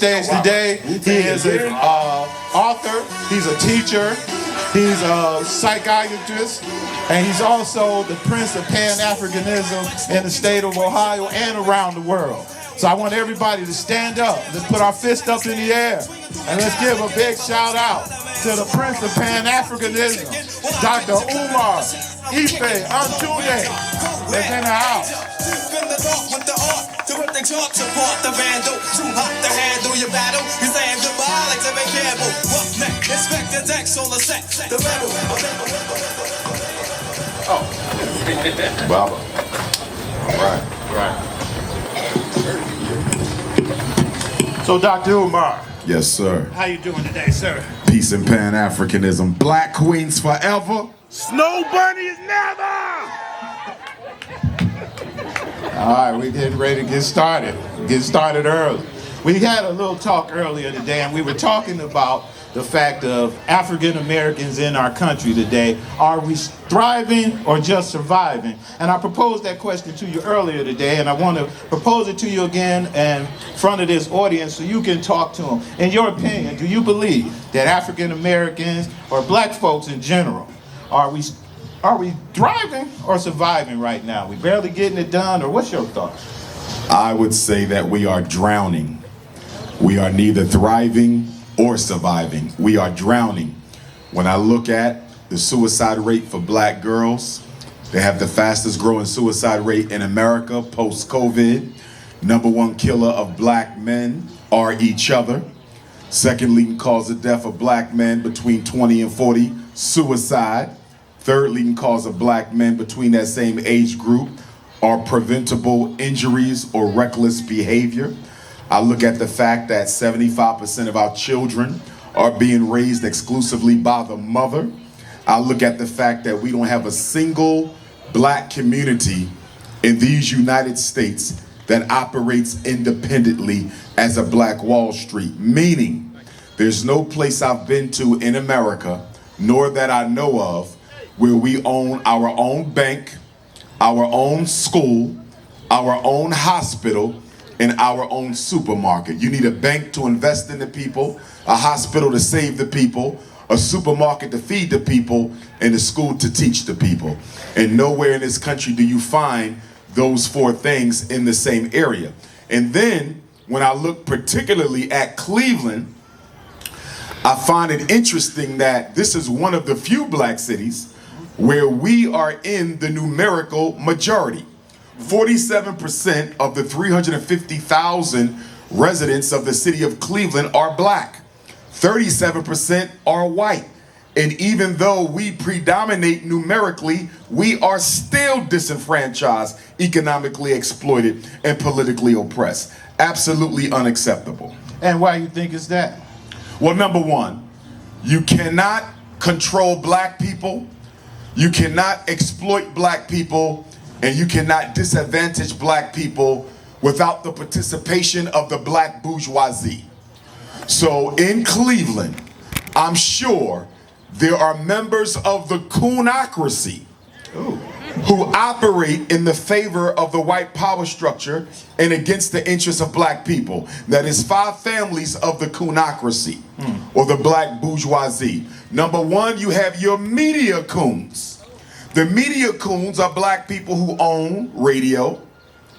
stage today. He is an author, he's a teacher, he's a psychiatrist, and he's also the Prince of Pan-Africanism in the state of Ohio and around the world. So I want everybody to stand up. Let's put our fist up in the air, and let's give a big shout out to the Prince of Pan-Africanism, Dr. Umar Johnson. That's in the house. Oh, Baba. All right. So, Dr. Umar. Yes, sir. How you doing today, sir? Peace and Pan-Africanism. Black queens forever. Snow bunnies never! All right, we're getting ready to get started. Get started early. We had a little talk earlier today, and we were talking about the fact of African Americans in our country today. Are we thriving or just surviving? And I proposed that question to you earlier today, and I want to propose it to you again in front of this audience so you can talk to them. In your opinion, do you believe that African Americans or black folks in general, are we thriving or surviving right now? We barely getting it done, or what's your thoughts? I would say that we are drowning. We are neither thriving or surviving. We are drowning. When I look at the suicide rate for black girls, they have the fastest growing suicide rate in America post-COVID. Number one killer of black men are each other. Second leading cause of death of black men between 20 and 40, suicide. Third leading cause of black men between that same age group are preventable injuries or reckless behavior. I look at the fact that 75% of our children are being raised exclusively by the mother. I look at the fact that we don't have a single black community in these United States that operates independently as a Black Wall Street, meaning there's no place I've been to in America, nor that I know of, where we own our own bank, our own school, our own hospital, and our own supermarket. You need a bank to invest in the people, a hospital to save the people, a supermarket to feed the people, and a school to teach the people. And nowhere in this country do you find those four things in the same area. And then, when I look particularly at Cleveland, I find it interesting that this is one of the few black cities where we are in the numerical majority. 47% of the 350,000 residents of the city of Cleveland are black. 37% are white. And even though we predominate numerically, we are still disenfranchised, economically exploited, and politically oppressed. Absolutely unacceptable. And why you think it's that? Well, number one, you cannot control black people, you cannot exploit black people, and you cannot disadvantage black people without the participation of the black bourgeoisie. So in Cleveland, I'm sure there are members of the coonocracy who operate in the favor of the white power structure and against the interests of black people. That is 5 families of the coonocracy or the black bourgeoisie. Number one, you have your media coons. The media coons are black people who own radio,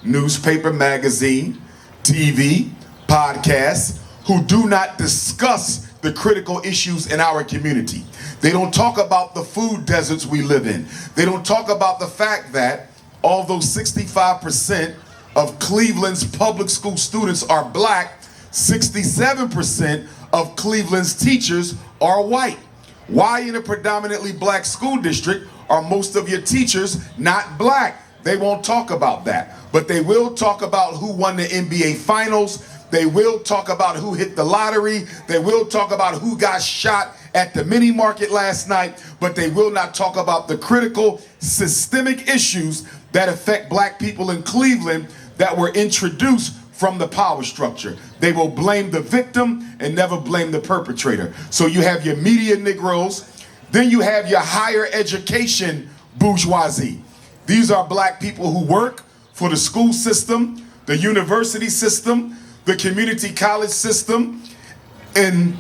newspaper, magazine, TV, podcasts, who do not discuss the critical issues in our community. They don't talk about the food deserts we live in. They don't talk about the fact that although 65% of Cleveland's public school students are black, 67% of Cleveland's teachers are white. Why in a predominantly black school district are most of your teachers not black? They won't talk about that, but they will talk about who won the NBA finals. They will talk about who hit the lottery. They will talk about who got shot at the mini market last night, but they will not talk about the critical systemic issues that affect black people in Cleveland that were introduced from the power structure. They will blame the victim and never blame the perpetrator. So you have your media Negroes, then you have your higher education bourgeoisie. These are black people who work for the school system, the university system, the community college system, and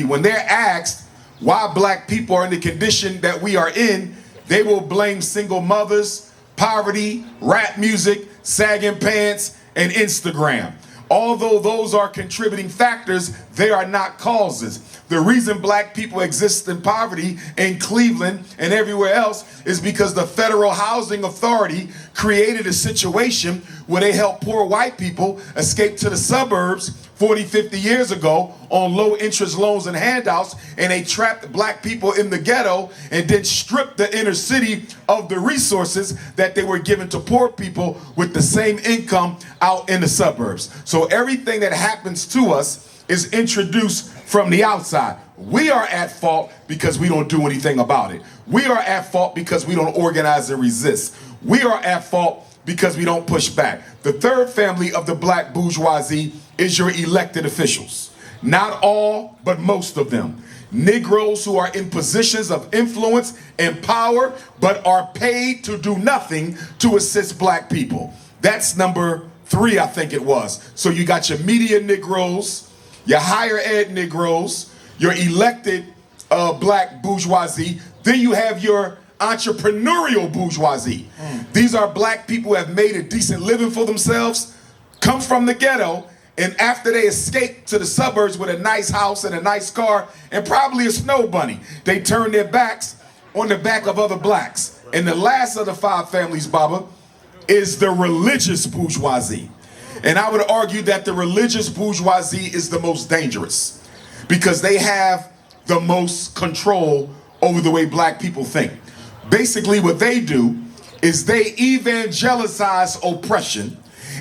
when they're asked why black people are in the condition that we are in, they will blame single mothers, poverty, rap music, sagging pants, and Instagram. Although those are contributing factors, they are not causes. The reason black people exist in poverty in Cleveland and everywhere else is because the Federal Housing Authority created a situation where they helped poor white people escape to the suburbs 40, 50 years ago on low interest loans and handouts, and they trapped black people in the ghetto and then stripped the inner city of the resources that they were given to poor people with the same income out in the suburbs. So everything that happens to us is introduced from the outside. We are at fault because we don't do anything about it. We are at fault because we don't organize and resist. We are at fault because we don't push back. The third family of the black bourgeoisie is your elected officials. Not all, but most of them. Negroes who are in positions of influence and power, but are paid to do nothing to assist black people. That's number 3, I think it was. So you got your media Negroes, your higher ed Negroes, your elected black bourgeoisie. Then you have your entrepreneurial bourgeoisie. These are black people who have made a decent living for themselves, come from the ghetto, and after they escape to the suburbs with a nice house and a nice car and probably a snow bunny, they turn their backs on the back of other blacks. And the last of the 5 families, Baba, is the religious bourgeoisie. And I would argue that the religious bourgeoisie is the most dangerous because they have the most control over the way black people think. Basically, what they do is they evangelize oppression,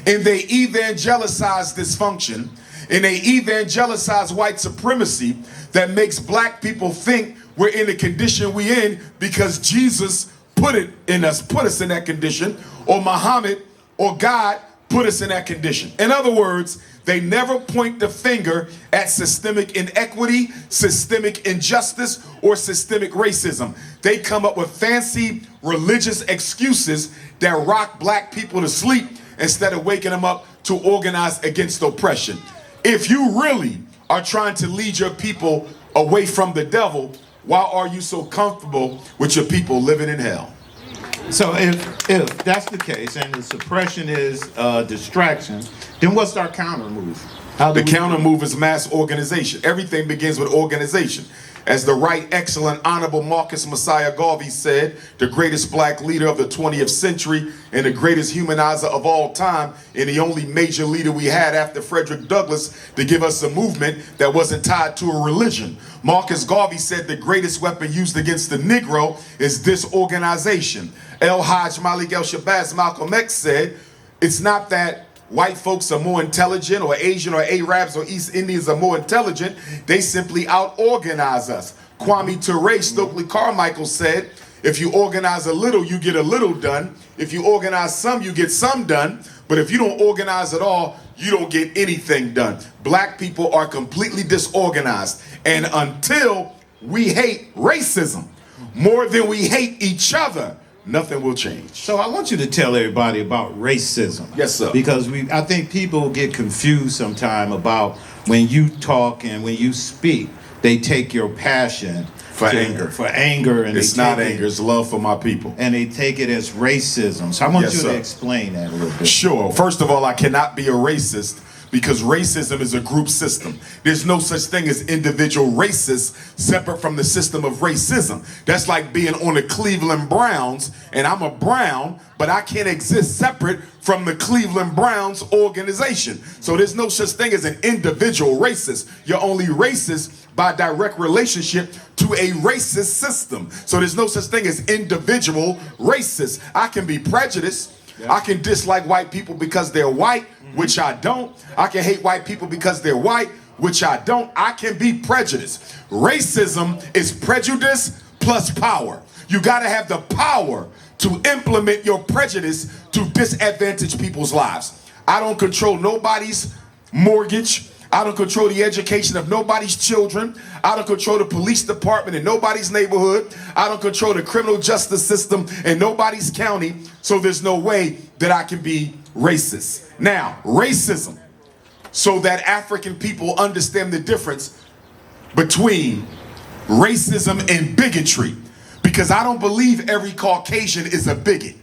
and they evangelize dysfunction, and they evangelize white supremacy that makes black people think we're in the condition we in because Jesus put us in that condition, or Muhammad or God put us in that condition. In other words, they never point the finger at systemic inequity, systemic injustice, or systemic racism. They come up with fancy religious excuses that rock black people to sleep instead of waking them up to organize against oppression. If you really are trying to lead your people away from the devil, why are you so comfortable with your people living in hell? So if that's the case and the suppression is distraction, then what's our counter move? The counter move is mass organization. Everything begins with organization. As the right, excellent, honorable Marcus Messiah Garvey said, the greatest black leader of the 20th century and the greatest humanizer of all time, and the only major leader we had after Frederick Douglass to give us a movement that wasn't tied to a religion. Marcus Garvey said the greatest weapon used against the Negro is disorganization. El Hajj Malik El Shabazz Malcolm X said, it's not that white folks are more intelligent, or Asian or Arabs or East Indians are more intelligent. They simply out-organize us. Kwame Ture, Stokely Carmichael said, if you organize a little, you get a little done. If you organize some, you get some done. But if you don't organize at all, you don't get anything done. Black people are completely disorganized. And until we hate racism more than we hate each other, nothing will change. So I want you to tell everybody about racism. Yes, sir. Because I think people get confused sometimes about when you talk and when you speak, they take your passion for anger. And it's not anger, it's love for my people. And they take it as racism. So I want you sir. to explain that a little bit. Sure. First of all, I cannot be a racist because racism is a group system. There's no such thing as individual racists separate from the system of racism. That's like being on the Cleveland Browns, and I'm a Brown, but I can't exist separate from the Cleveland Browns organization. So there's no such thing as an individual racist. You're only racist by direct relationship to a racist system. So there's no such thing as individual racist. I can be prejudiced. I can dislike white people because they're white, which I don't. I can hate white people because they're white, which I don't. I can be prejudiced. Racism is prejudice plus power. You gotta have the power to implement your prejudice to disadvantage people's lives. I don't control nobody's mortgage. I don't control the education of nobody's children. I don't control the police department in nobody's neighborhood. I don't control the criminal justice system in nobody's county. So there's no way that I can be racist. Now, racism so that African people understand the difference between racism and bigotry. Because I don't believe every Caucasian is a bigot.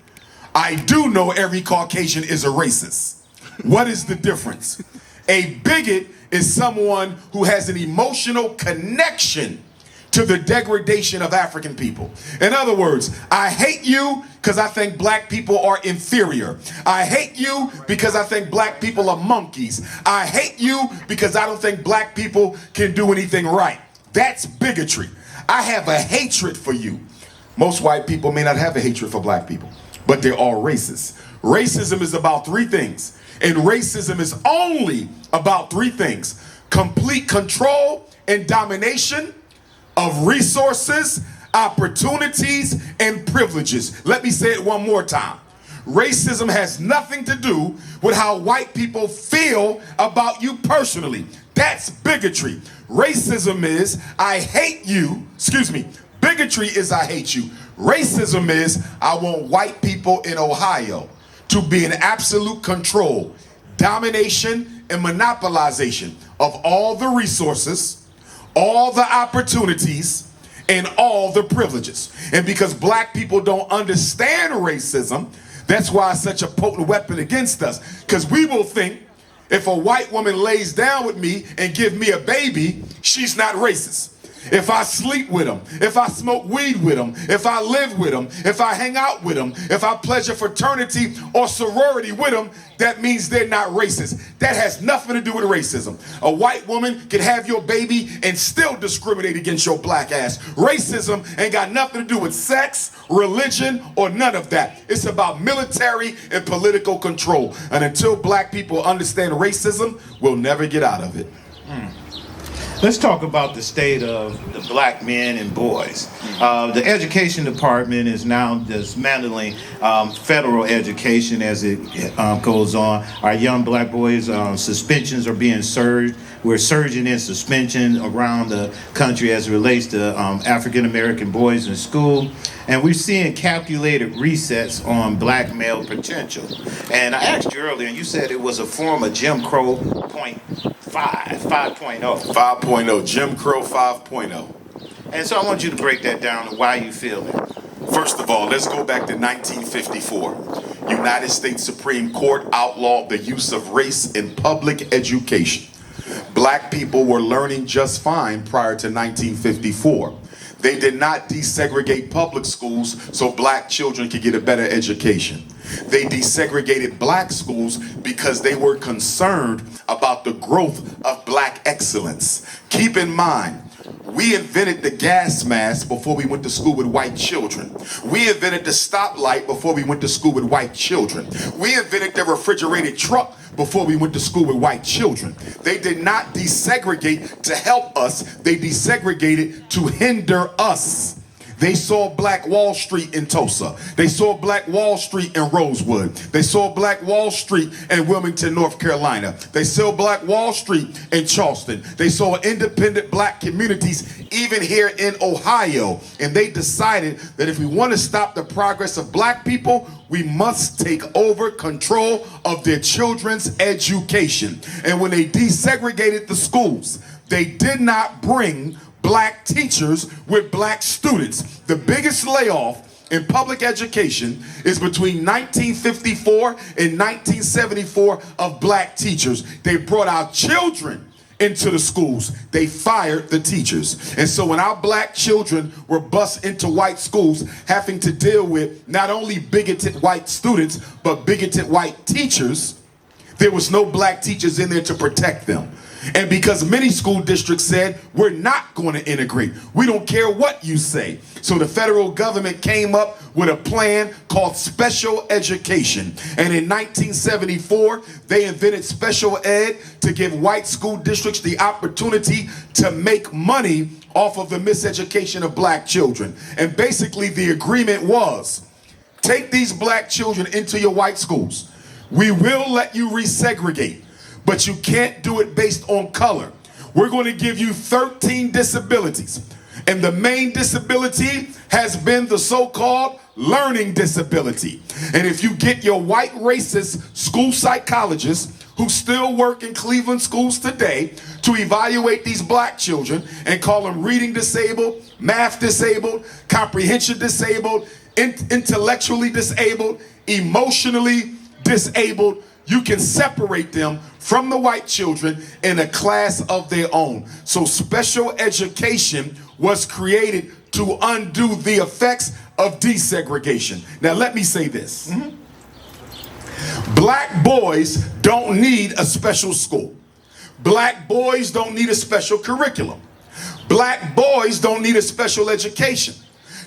I do know every Caucasian is a racist. What is the difference? A bigot is someone who has an emotional connection to the degradation of African people. In other words, I hate you because I think black people are inferior. I hate you because I think black people are monkeys. I hate you because I don't think black people can do anything right. That's bigotry. I have a hatred for you. Most white people may not have a hatred for black people, but they're all racist. Racism is about three things, and racism is only about three things: complete control and domination of resources, opportunities, and privileges. Let me say it one more time. Racism has nothing to do with how white people feel about you personally. That's bigotry. Racism is, I hate you. Bigotry is, I hate you. Racism is, I want white people in Ohio to be in absolute control, domination, and monopolization of all the resources, all the opportunities, and all the privileges. And because black people don't understand racism, that's why it's such a potent weapon against us. Because we will think if a white woman lays down with me and give me a baby, she's not racist. If I sleep with them, if I smoke weed with them, if I live with them, if I hang out with them, if I pledge a fraternity or sorority with them, that means they're not racist. That has nothing to do with racism. A white woman can have your baby and still discriminate against your black ass. Racism ain't got nothing to do with sex, religion, or none of that. It's about military and political control. And until black people understand racism, we'll never get out of it. Let's talk about the state of the black men and boys. The education department is now dismantling federal education as it goes on. Our young black boys, suspensions are being surged. We're surging in suspension around the country as it relates to African American boys in school. And we're seeing calculated resets on black male potential. And I asked you earlier, and you said it was a form of Jim Crow 5.0. 5.0, Jim Crow 5.0. And so I want you to break that down and why you feel it. First of all, let's go back to 1954. United States Supreme Court outlawed the use of race in public education. Black people were learning just fine prior to 1954. They did not desegregate public schools so black children could get a better education. They desegregated black schools because they were concerned about the growth of black excellence. Keep in mind, we invented the gas mask before we went to school with white children. We invented the stoplight before we went to school with white children. We invented the refrigerated truck before we went to school with white children. They did not desegregate to help us. They desegregated to hinder us. They saw Black Wall Street in Tulsa. They saw Black Wall Street in Rosewood. They saw Black Wall Street in Wilmington, North Carolina. They saw Black Wall Street in Charleston. They saw independent black communities even here in Ohio. And they decided that if we want to stop the progress of black people, we must take over control of their children's education. And when they desegregated the schools, they did not bring black teachers with black students. The biggest layoff in public education is between 1954 and 1974 of black teachers. They brought our children into the schools. They fired the teachers. And so when our black children were bused into white schools, having to deal with not only bigoted white students, but bigoted white teachers, there was no black teachers in there to protect them. And because many school districts said, we're not going to integrate. We don't care what you say. So the federal government came up with a plan called special education. And in 1974, they invented special ed to give white school districts the opportunity to make money off of the miseducation of black children. And basically the agreement was, take these black children into your white schools. We will let you resegregate, but you can't do it based on color. We're going to give you 13 disabilities. And the main disability has been the so-called learning disability. And if you get your white racist school psychologists who still work in Cleveland schools today to evaluate these black children and call them reading disabled, math disabled, comprehension disabled, intellectually disabled, emotionally disabled, you can separate them from the white children in a class of their own. So special education was created to undo the effects of desegregation. Now let me say this. Black boys don't need a special school. Black boys don't need a special curriculum. Black boys don't need a special education.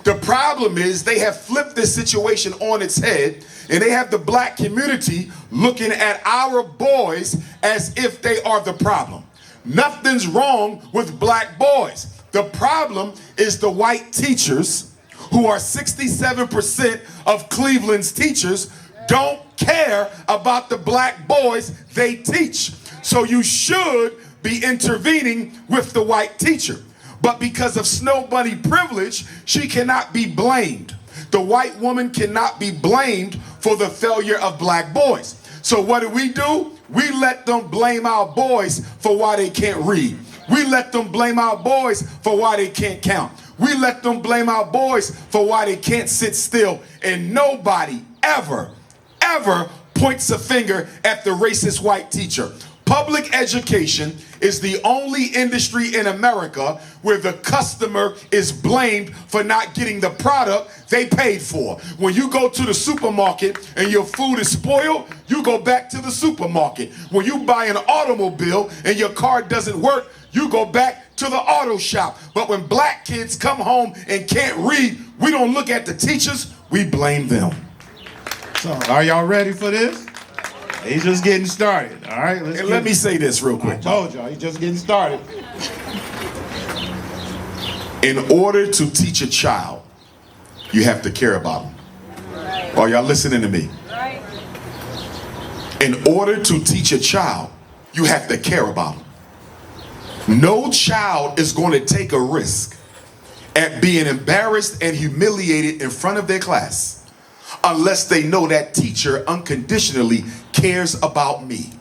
The problem is they have flipped this situation on its head, and they have the black community looking at our boys as if they are the problem. Nothing's wrong with black boys. The problem is the white teachers, who are 67% of Cleveland's teachers, don't care about the black boys they teach. So you should be intervening with the white teacher. But because of Snow Bunny privilege, she cannot be blamed. The white woman cannot be blamed for the failure of black boys. So what do? We let them blame our boys for why they can't read. We let them blame our boys for why they can't count. We let them blame our boys for why they can't sit still. And nobody ever points a finger at the racist white teacher. Public education is the only industry in America where the customer is blamed for not getting the product they paid for. When you go to the supermarket and your food is spoiled, you go back to the supermarket. When you buy an automobile and your car doesn't work, you go back to the auto shop. But when black kids come home and can't read, we don't look at the teachers, we blame them. So, are y'all ready for this? He's just getting started, all right? Let me say this real quick. I told y'all, he's just getting started. In order to teach a child, you have to care about them. Right. Are y'all listening to me? Right. In order to teach a child, you have to care about them. No child is going to take a risk at being embarrassed and humiliated in front of their class unless they know that teacher unconditionally cares about me.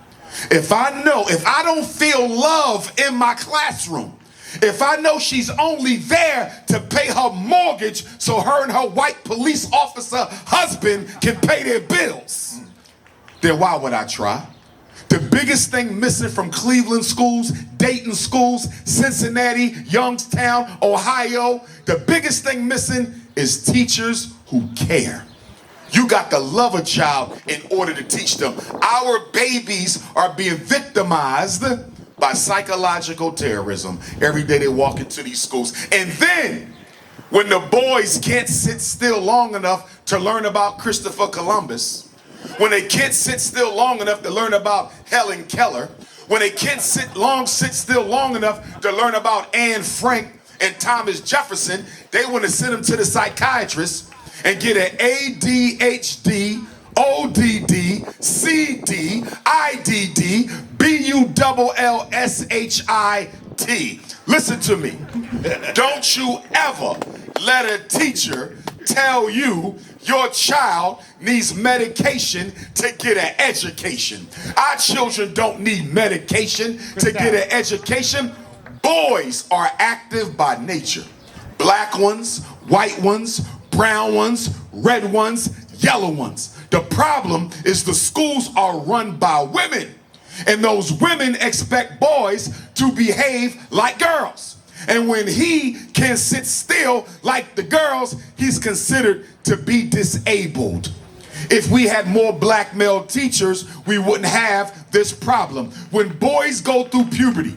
If I don't feel love in my classroom, if I know she's only there to pay her mortgage so her and her white police officer husband can pay their bills, then why would I try? The biggest thing missing from Cleveland schools, Dayton schools, Cincinnati, Youngstown, Ohio, the biggest thing missing is teachers who care. You got to love a child in order to teach them. Our babies are being victimized by psychological terrorism. Every day they walk into these schools. And then, when the boys can't sit still long enough to learn about Christopher Columbus, when they can't sit still long enough to learn about Helen Keller, when they can't sit still long enough to learn about Anne Frank and Thomas Jefferson, they want to send them to the psychiatrist and get an ADHD, ODD, CD, IDD, BULLSHIT. Listen to me. Don't you ever let a teacher tell you your child needs medication to get an education. Our children don't need medication to get an education. Boys are active by nature. Black ones, white ones, brown ones, red ones, yellow ones. The problem is the schools are run by women, and those women expect boys to behave like girls. And when he can sit still like the girls, he's considered to be disabled. If we had more black male teachers, we wouldn't have this problem. When boys go through puberty,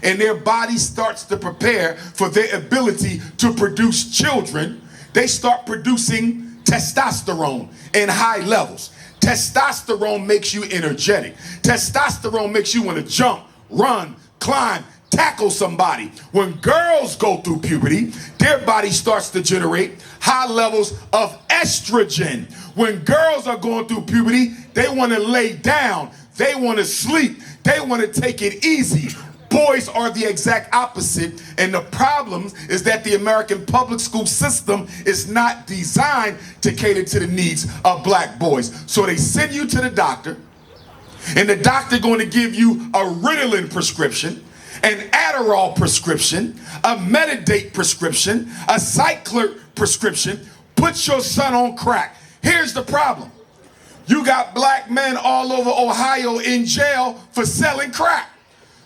and their body starts to prepare for their ability to produce children, they start producing testosterone in high levels. Testosterone makes you energetic. Testosterone makes you want to jump, run, climb, tackle somebody. When girls go through puberty, their body starts to generate high levels of estrogen. When girls are going through puberty, they want to lay down. They want to sleep. They want to take it easy. Boys are the exact opposite, and the problem is that the American public school system is not designed to cater to the needs of black boys. So they send you to the doctor, and the doctor going to give you a Ritalin prescription, an Adderall prescription, a Metadate prescription, a Cycler prescription. Put your son on crack. Here's the problem. You got black men all over Ohio in jail for selling crack.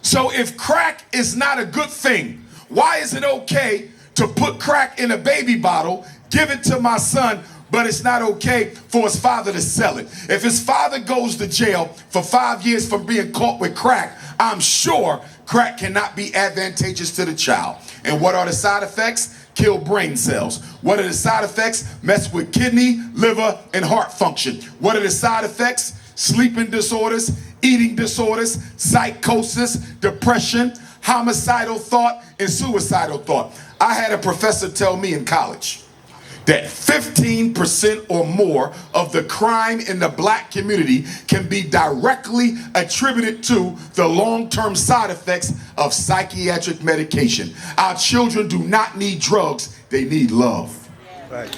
So if crack is not a good thing, why is it okay to put crack in a baby bottle, give it to my son, but it's not okay for his father to sell it? If his father goes to jail for 5 years for being caught with crack, I'm sure crack cannot be advantageous to the child. And what are the side effects? Kill brain cells. What are the side effects? Mess with kidney, liver, and heart function. What are the side effects? Sleeping disorders, eating disorders, psychosis, depression, homicidal thought, and suicidal thought. I had a professor tell me in college that 15% or more of the crime in the black community can be directly attributed to the long-term side effects of psychiatric medication. Our children do not need drugs, they need love. Right.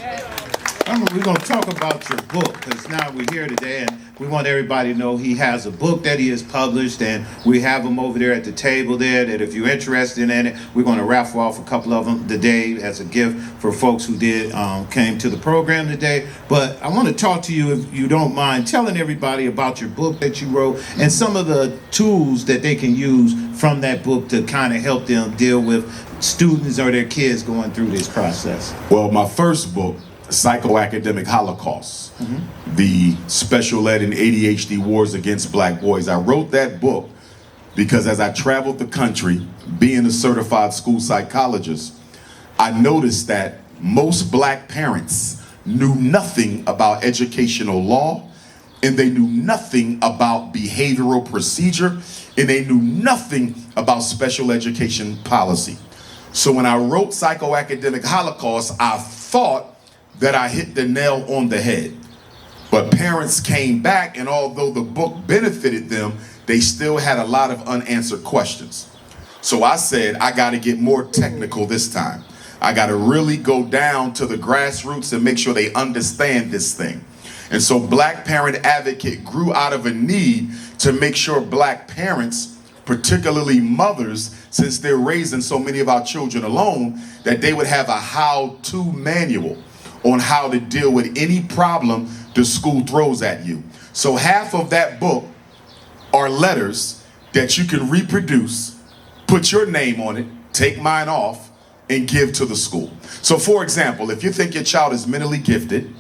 We're going to talk about your book, because now we're here today and we want everybody to know he has a book that he has published, and we have them over there at the table there, that if you're interested in it, we're going to raffle off a couple of them today as a gift for folks who came to the program today. But I want to talk to you, if you don't mind, telling everybody about your book that you wrote and some of the tools that they can use from that book to kind of help them deal with students or their kids going through this process. Well, my first book, Psychoacademic Holocaust, the special ed and ADHD wars against black boys. I wrote that book because as I traveled the country, being a certified school psychologist, I noticed that most black parents knew nothing about educational law, and they knew nothing about behavioral procedure, and they knew nothing about special education policy. So when I wrote Psychoacademic Holocaust, I thought that I hit the nail on the head. But parents came back, and although the book benefited them, they still had a lot of unanswered questions. So I said, I gotta get more technical this time. I gotta really go down to the grassroots and make sure they understand this thing. And so Black Parent Advocate grew out of a need to make sure black parents, particularly mothers, since they're raising so many of our children alone, that they would have a how-to manual on how to deal with any problem the school throws at you. So half of that book are letters that you can reproduce, put your name on it, take mine off, and give to the school. So for example, if you think your child is mentally gifted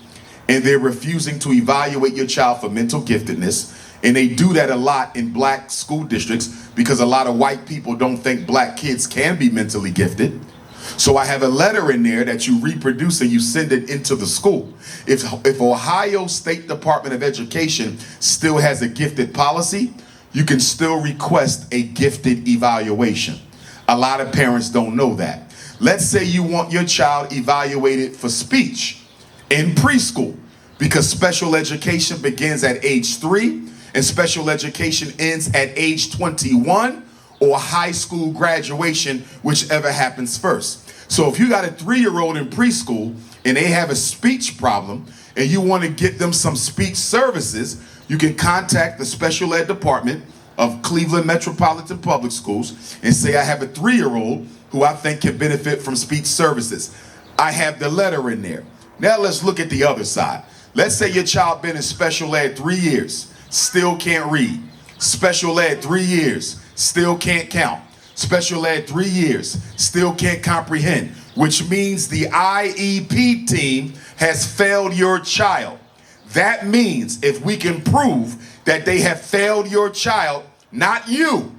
and they're refusing to evaluate your child for mental giftedness, and they do that a lot in black school districts because a lot of white people don't think black kids can be mentally gifted. So I have a letter in there that you reproduce and you send it into the school. If Ohio State Department of Education still has a gifted policy, you can still request a gifted evaluation. A lot of parents don't know that. Let's say you want your child evaluated for speech in preschool, because special education begins at age 3 and special education ends at age 21, or high school graduation, whichever happens first. So if you got a 3-year-old in preschool and they have a speech problem and you want to get them some speech services, you can contact the special ed department of Cleveland Metropolitan Public Schools and say, I have a 3-year-old who I think can benefit from speech services. I have the letter in there. Now let's look at the other side. Let's say your child been in special ed 3 years, still can't read. Special ed 3 years, still can't count. Special ed 3 years, still can't comprehend, which means the IEP team has failed your child. That means if we can prove that they have failed your child, not you,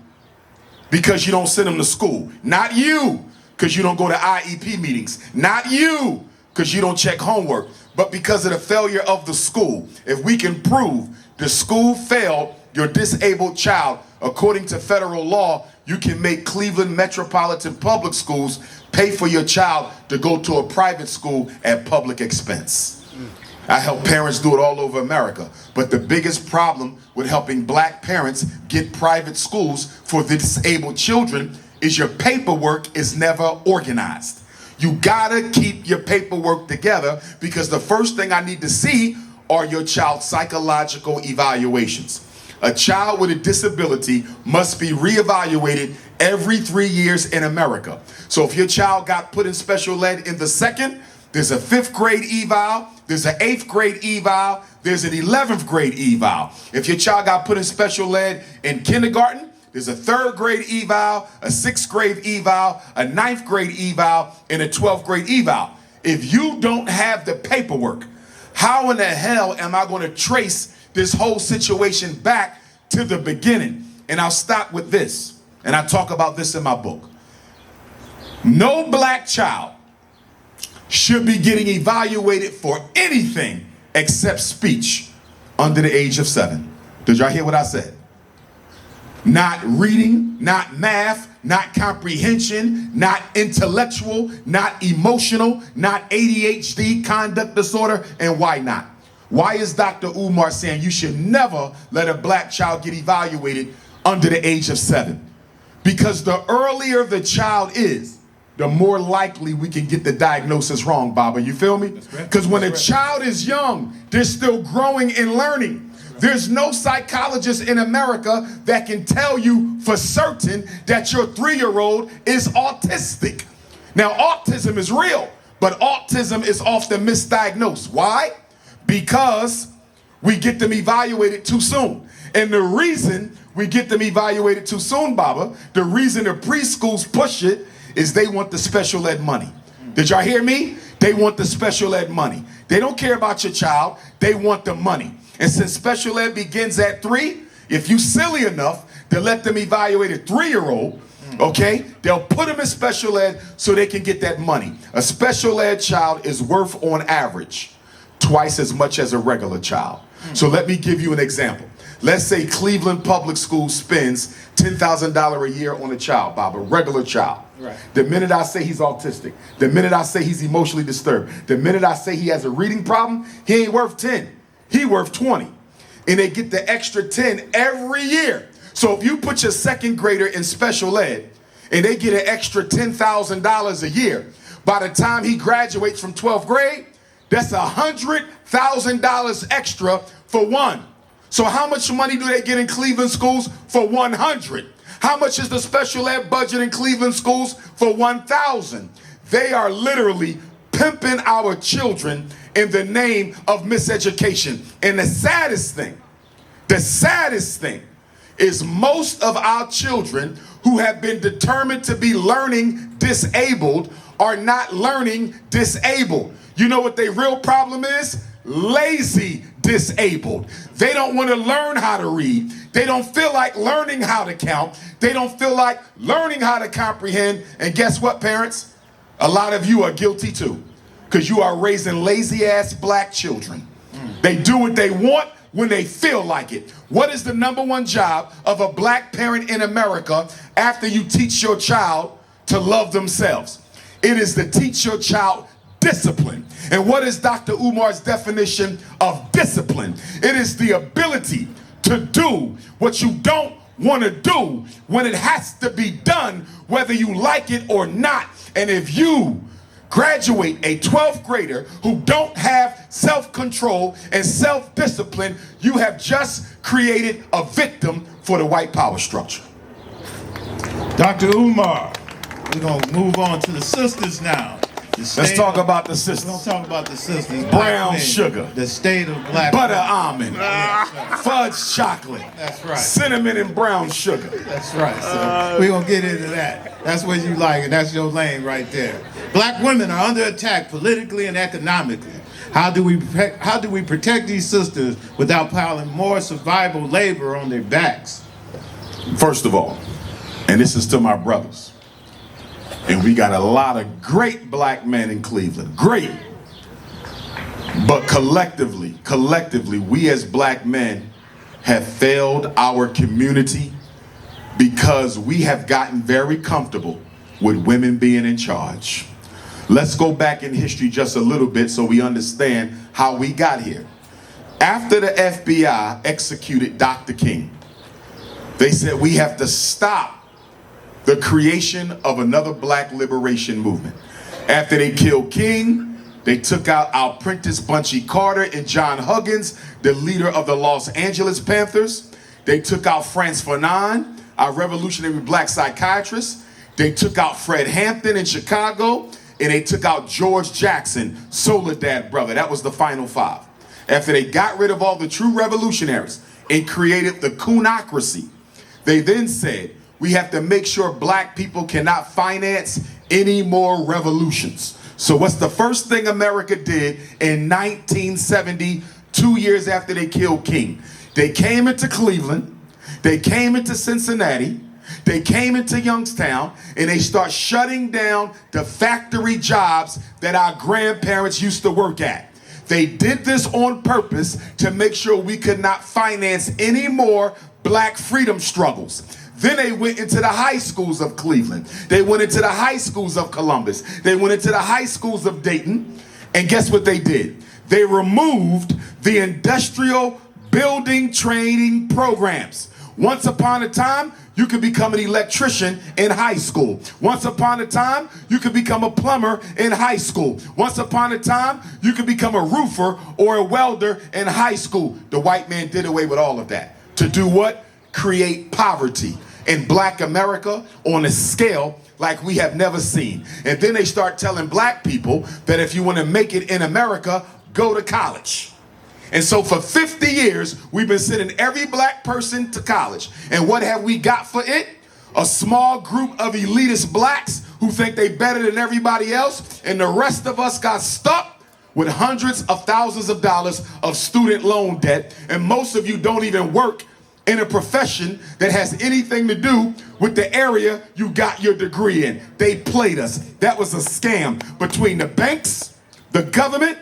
because you don't send them to school, not you, because you don't go to IEP meetings, not you, because you don't check homework, but because of the failure of the school. If we can prove the school failed your disabled child, according to federal law, you can make Cleveland Metropolitan Public Schools pay for your child to go to a private school at public expense. I help parents do it all over America. But the biggest problem with helping black parents get private schools for the disabled children is your paperwork is never organized. You gotta keep your paperwork together, because the first thing I need to see are your child's psychological evaluations. A child with a disability must be reevaluated every 3 years in America. So if your child got put in special ed in the second, there's a 5th grade eval, there's an 8th grade eval, there's an 11th grade eval. If your child got put in special ed in kindergarten, there's a 3rd grade eval, a 6th grade eval, a 9th grade eval, and a 12th grade eval. If you don't have the paperwork, how in the hell am I going to trace this whole situation back to the beginning? And I'll stop with this, and I talk about this in my book. No black child should be getting evaluated for anything except speech under the age of 7. Did y'all hear what I said? Not reading, not math, not comprehension, not intellectual, not emotional, not ADHD, conduct disorder, and why not? Why is Dr. Umar saying you should never let a black child get evaluated under the age of 7? Because the earlier the child is, the more likely we can get the diagnosis wrong, Baba. You feel me? Because when a child is young, they're still growing and learning. There's no psychologist in America that can tell you for certain that your 3-year-old is autistic. Now, autism is real, but autism is often misdiagnosed. Why? Because we get them evaluated too soon. And the reason we get them evaluated too soon, Baba, the reason the preschools push it is they want the special ed money. Did y'all hear me? They want the special ed money. They don't care about your child. They want the money. And since special ed begins at 3, if you silly enough to let them evaluate a 3-year-old, okay, they'll put them in special ed so they can get that money. A special ed child is worth, on average, twice as much as a regular child. So let me give you an example. Let's say Cleveland Public School spends $10,000 a year on a child, Bob, a regular child. Right. The minute I say he's autistic, the minute I say he's emotionally disturbed, the minute I say he has a reading problem, he ain't worth 10. He worth 20. And they get the extra 10 every year. So if you put your 2nd grader in special ed and they get an extra $10,000 a year, by the time he graduates from 12th grade, that's $100,000 extra for one. So how much money do they get in Cleveland schools? For 100. How much is the special ed budget in Cleveland schools? For 1,000. They are literally pimping our children in the name of miseducation. And the saddest thing is most of our children who have been determined to be learning disabled are not learning disabled. You know what their real problem is? Lazy disabled. They don't want to learn how to read. They don't feel like learning how to count. They don't feel like learning how to comprehend. And guess what, parents? A lot of you are guilty too, because you are raising lazy ass black children. They do what they want when they feel like it. What is the #1 job of a black parent in America after you teach your child to love themselves? It is to teach your child discipline. And what is Dr. Umar's definition of discipline? It is the ability to do what you don't want to do when it has to be done, whether you like it or not. And if you graduate a 12th grader who don't have self-control and self-discipline, you have just created a victim for the white power structure. Dr. Umar, we're going to move on to the sisters now. Let's talk about the sisters. We're going to talk about the sisters. Brown sugar. The state of black butter women. almond. Fudge chocolate. That's right. Cinnamon and brown sugar. That's right. So we're going to get into that. That's what you like, and that's your lane right there. Black women are under attack politically and economically. How do we protect these sisters without piling more survival labor on their backs? First of all, and this is to my brothers, and we got a lot of great black men in Cleveland, great. But collectively, we as black men have failed our community because we have gotten very comfortable with women being in charge. Let's go back in history just a little bit so we understand how we got here. After the FBI executed Dr. King, they said we have to stop the creation of another black liberation movement. After they killed King, they took out our Prentice Bunchy Carter and John Huggins, the leader of the Los Angeles Panthers. They took out Frantz Fanon, our revolutionary black psychiatrist. They took out Fred Hampton in Chicago, and they took out George Jackson, Soledad brother. That was the final five. After they got rid of all the true revolutionaries and created the coonocracy, they then said, we have to make sure black people cannot finance any more revolutions. So what's the first thing America did in 1970, 2 years after they killed King? They came into Cleveland, they came into Cincinnati, they came into Youngstown, and they start shutting down the factory jobs that our grandparents used to work at. They did this on purpose to make sure we could not finance any more black freedom struggles. Then they went into the high schools of Cleveland. They went into the high schools of Columbus. They went into the high schools of Dayton. And guess what they did? They removed the industrial building training programs. Once upon a time, you could become an electrician in high school. Once upon a time, you could become a plumber in high school. Once upon a time, you could become a roofer or a welder in high school. The white man did away with all of that. To do what? Create poverty in black America on a scale like we have never seen. And then they start telling black people that if you want to make it in America, go to college. And so for 50 years, we've been sending every black person to college. And what have we got for it? A small group of elitist blacks who think they better than everybody else. And the rest of us got stuck with hundreds of thousands of dollars of student loan debt. And most of you don't even work in a profession that has anything to do with the area you got your degree in. They played us. That was a scam between the banks, the government,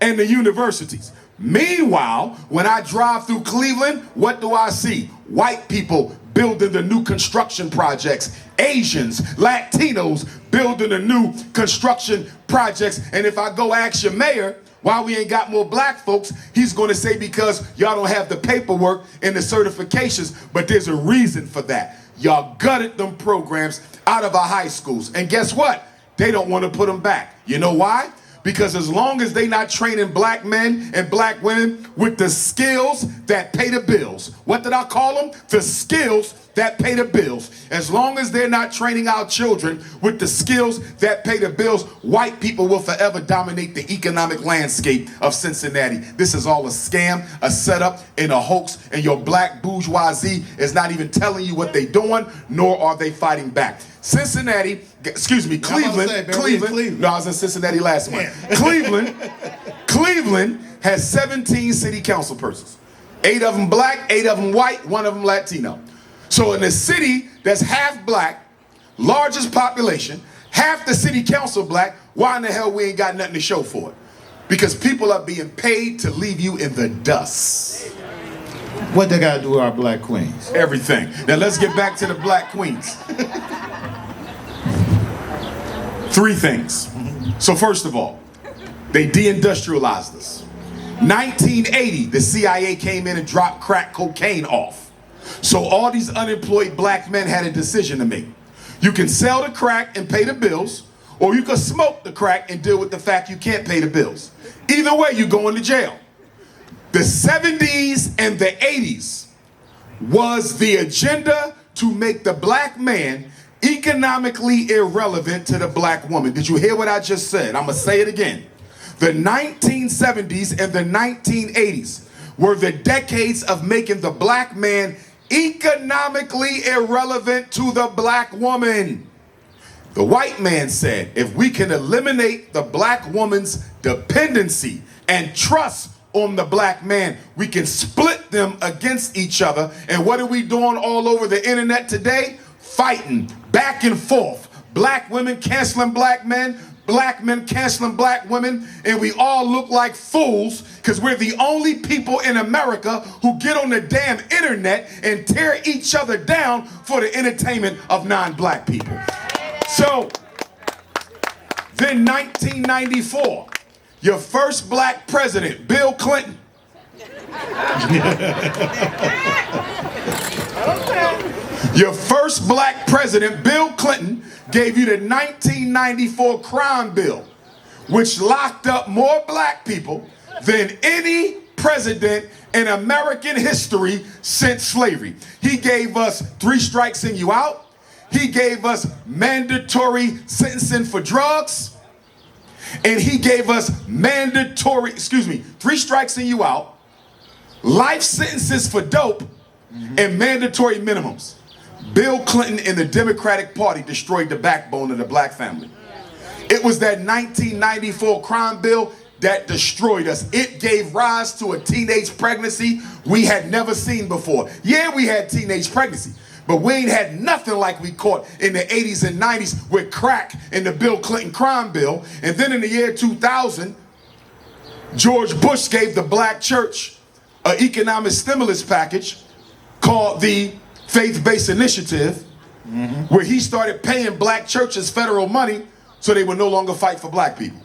and the universities. Meanwhile, when I drive through Cleveland, what do I see? White people building the new construction projects. Asians, Latinos building the new construction projects. And if I go ask your mayor why we ain't got more black folks, he's going to say because y'all don't have the paperwork and the certifications. But there's a reason for that. Y'all gutted them programs out of our high schools. And guess what? They don't want to put them back. You know why? Because as long as they not training black men and black women with the skills that pay the bills. What did I call them? The skills that pay the bills. As long as they're not training our children with the skills that pay the bills, white people will forever dominate the economic landscape of Cincinnati. This is all a scam, a setup, and a hoax, and your black bourgeoisie is not even telling you what they're doing, nor are they fighting back. Cleveland. No, I was in Cincinnati last month. Cleveland has 17 city council persons. 8 of them black, 8 of them white, 1 of them Latino. So in a city that's half black, largest population, half the city council black, why in the hell we ain't got nothing to show for it? Because people are being paid to leave you in the dust. What they got to do with our black queens? Everything. Now let's get back to the black queens. 3 things. So first of all, they deindustrialized us. 1980, the CIA came in and dropped crack cocaine off. So all these unemployed black men had a decision to make. You can sell the crack and pay the bills, or you can smoke the crack and deal with the fact you can't pay the bills. Either way, you're going to jail. The 70s and the 80s was the agenda to make the black man economically irrelevant to the black woman. Did you hear what I just said? I'm going to say it again. The 1970s and the 1980s were the decades of making the black man economically irrelevant to the black woman. The white man said, if we can eliminate the black woman's dependency and trust on the black man, we can split them against each other. And what are we doing all over the internet today? Fighting back and forth. Black women canceling black men canceling black women, and we all look like fools because we're the only people in America who get on the damn internet and tear each other down for the entertainment of non-black people. So Then 1994, your first black president, Bill Clinton. Your first black president, Bill Clinton, gave you the 1994 crime bill, which locked up more black people than any president in American history since slavery. He gave us 3 strikes and you out. He gave us mandatory sentencing for drugs. And he gave us 3 strikes and you out, life sentences for dope, and mandatory minimums. Bill Clinton and the Democratic Party destroyed the backbone of the black family. It was that 1994 crime bill that destroyed us. It gave rise to a teenage pregnancy we had never seen before. Yeah, we had teenage pregnancy, but we ain't had nothing like we caught in the 80s and 90s with crack in the Bill Clinton crime bill. And then in the year 2000, George Bush gave the black church an economic stimulus package called the Faith-Based Initiative, where he started paying black churches federal money so they would no longer fight for black people.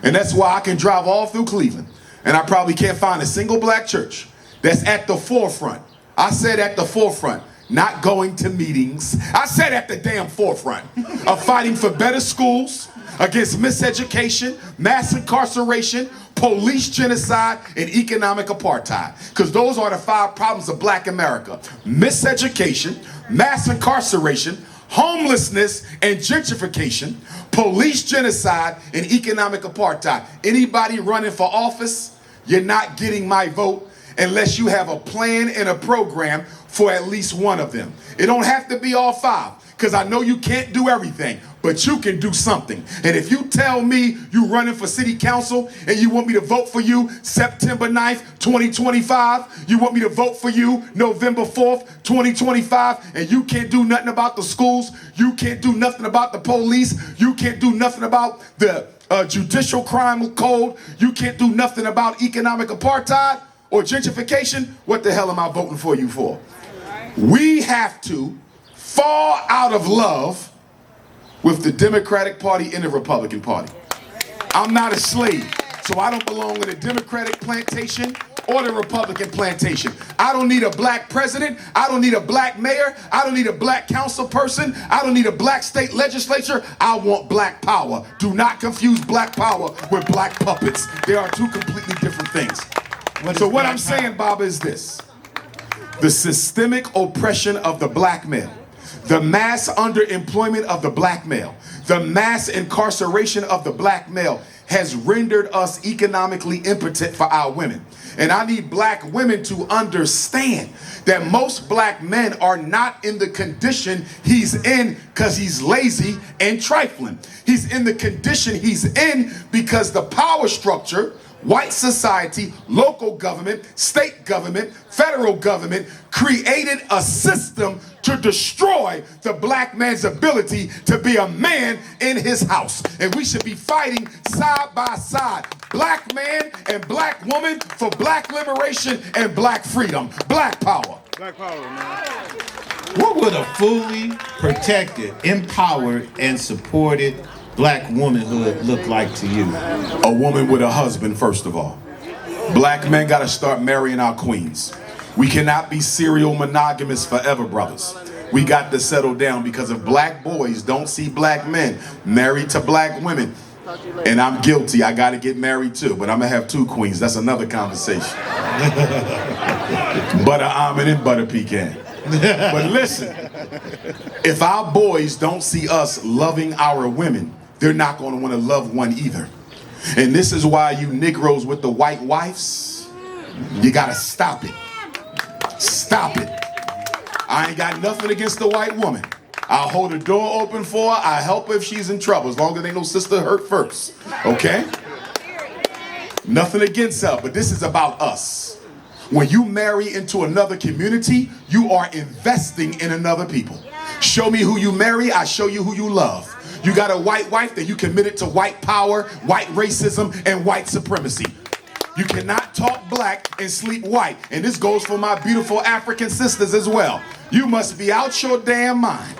And that's why I can drive all through Cleveland, and I probably can't find a single black church that's at the forefront. I said at the forefront, not going to meetings. I said at the damn forefront of fighting for better schools, against miseducation, mass incarceration, police genocide, and economic apartheid. Because those are the 5 problems of black America: miseducation, mass incarceration, homelessness and gentrification, police genocide, and economic apartheid. Anybody running for office, you're not getting my vote unless you have a plan and a program for at least one of them. It don't have to be all 5, because I know you can't do everything, but you can do something. And if you tell me you running for city council and you want me to vote for you September 9th, 2025, you want me to vote for you November 4th, 2025, and you can't do nothing about the schools, you can't do nothing about the police, you can't do nothing about the judicial crime code, you can't do nothing about economic apartheid or gentrification, what the hell am I voting for you for? We have to fall out of love with the Democratic Party and the Republican Party. I'm not a slave, so I don't belong in the Democratic plantation or the Republican plantation. I don't need a black president. I don't need a black mayor. I don't need a black council person. I don't need a black state legislature. I want black power. Do not confuse black power with black puppets. They are 2 completely different things. So what I'm saying, Bob, is this. The systemic oppression of the black male, the mass underemployment of the black male, the mass incarceration of the black male has rendered us economically impotent for our women. And I need black women to understand that most black men are not in the condition he's in because he's lazy and trifling. He's in the condition he's in because the power structure, white society, local government, state government, federal government created a system to destroy the black man's ability to be a man in his house. And we should be fighting side by side, black man and black woman, for black liberation and black freedom. Black power. Black power, man. What would a fully protected, empowered, and supported black womanhood look like to you? A woman with a husband, first of all. Black men gotta start marrying our queens. We cannot be serial monogamous forever, brothers. We got to settle down, because if black boys don't see black men married to black women, and I'm guilty, I gotta get married too, but I'm gonna have 2 queens. That's another conversation. Butter almond and butter pecan. But listen, if our boys don't see us loving our women, they're not going to want to love one either. And this is why you Negroes with the white wives, you got to stop it. Stop it. I ain't got nothing against the white woman. I'll hold the door open for her. I'll help her if she's in trouble, as long as ain't no sister hurt first. Okay? Nothing against her, but this is about us. When you marry into another community, you are investing in another people. Show me who you marry, I show you who you love. You got a white wife, then you committed to white power, white racism, and white supremacy. You cannot talk black and sleep white. And this goes for my beautiful African sisters as well. You must be out your damn mind,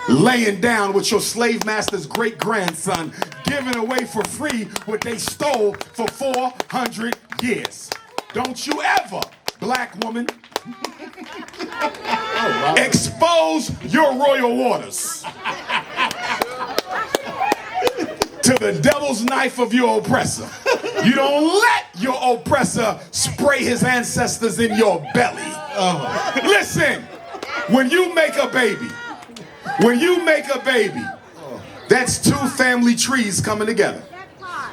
laying down with your slave master's great-grandson, giving away for free what they stole for 400 years. Don't you ever, black woman, expose your royal waters to the devil's knife of your oppressor. You don't let your oppressor spray his ancestors in your belly. Listen, when you make a baby, that's two family trees coming together.